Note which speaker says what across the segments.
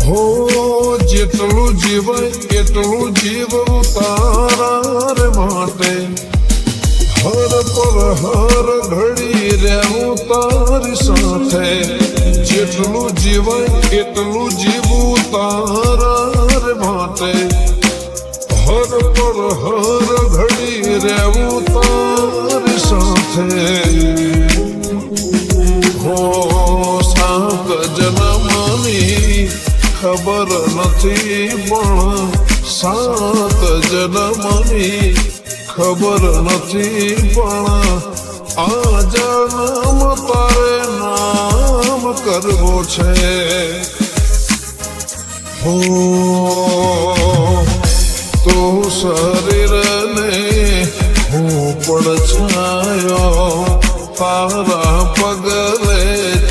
Speaker 1: હો જેટલું જીવાય એટલું જીવવું તારા રે માટે, હર પર હર ઘડી રહેવું તારી સાથે, જેટલું જીવાય એટલું જીવવું તારા રે માટે, હર પર હર ઘડી રહેવું તારી સાથે. હો સાત જન્મની ખબર નથી પણ સાત જન્મની ખબર નથી પણ આ જન્મ તારે નામ કરવો છે. હો તો શરીરને હું પડછાયો તારા પગલે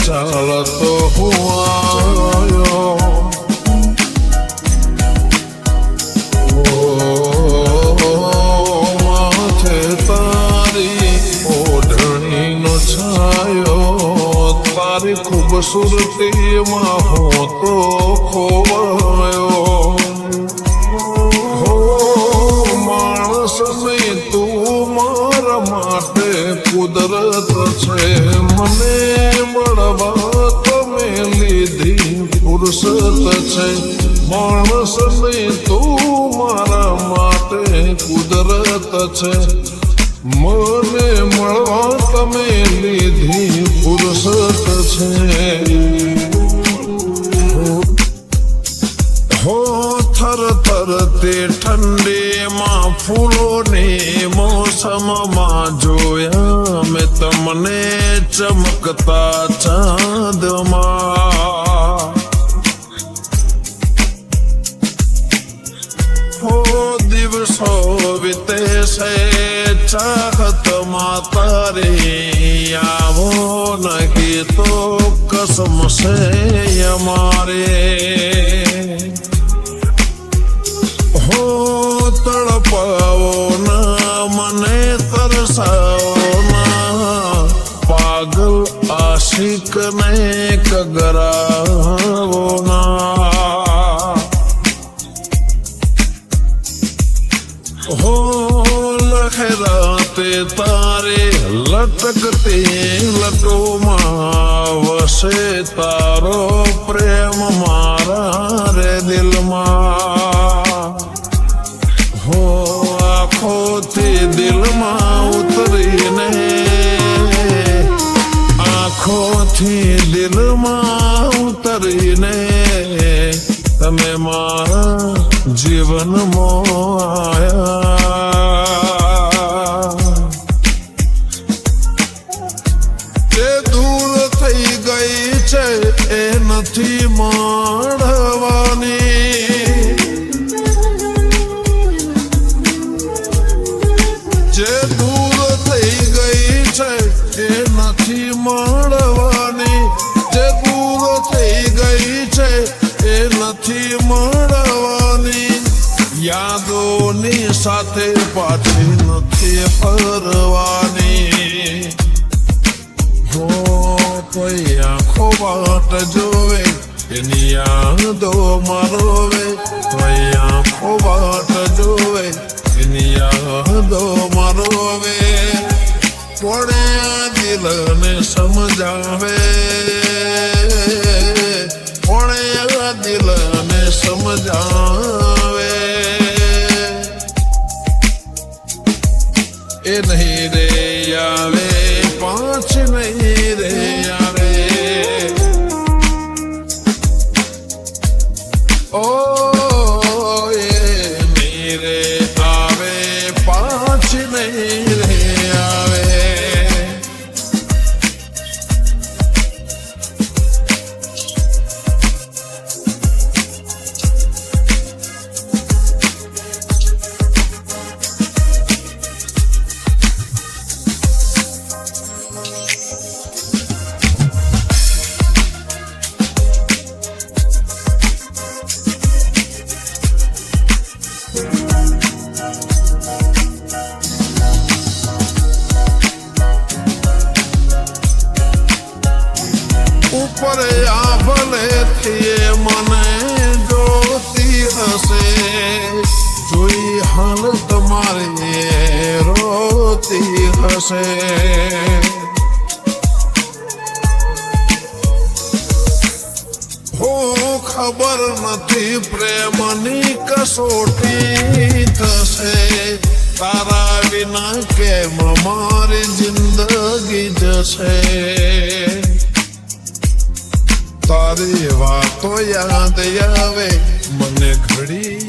Speaker 1: ચાલતો હું આવ્યો. માથે તારી ઓઢણીનો છાયો, તારી ખૂબસૂરતીમાં હું તો ખોવાયો. તું મારા માટે કુદરત છે, મને મળવા તમે લીધી ફુરસત છે. માણસ નહીં તું મારા માટે કુદરત છે, મને મળવા તમે લીધી ફુરસત છે. હો થર થર તે ઠંડીમાં ફૂલોની મોસમમાં જોયા મેં તમને ચમકતા ચાંદમાં. હો દિવસો વીતે છે ચાહતમાં તારી, આવો નહીં તો કસમ છે અમારે. હો તડપાવો ના મને તરસાવો ના, પાગલ આશિક ને કગરાવો ના. હો લહેરાતે તારે લટકતી લટોમાં વસે તારો પ્રેમ મારા રે દિલમાં. હો આંખોથી દિલમાં ઉતરીને, આંખોથી દિલમાં ઉતરીને તમે મારા જીવનમાં આયા. તે દૂર થઈ ગઈ છે એ નથી મળવાની, જે દૂર થઈ ગઈ છે એ નથી મળવાની, જે દૂર થઈ ગઈ છે એ નથી મળવાની. યાદોની સાથે પાછી નથી ફરવાની. હો કોઈ આંખો વાટ જોવે એની યાદો મારોવે, કોઈ આંખો વાટ જોવે એની યાદો મારોવે. કોણે દિલને સમજાવે, કોણે દિલને સમજાવે. એ નહીં રે આવે પાંચ નહીં રે આવે. ઓ એ નહીં રે આવે પાંચ નહીં રે આવે. ઉપર આ ભલે થઈએ મને હશે જોઈ હાલત મારી રોતી હશે હો ખબર નથી પ્રેમની કસોટી થશે તારા વિના કેમ મારી જિંદગી જશે તારી વાતો યાદ આવે મને ઘડી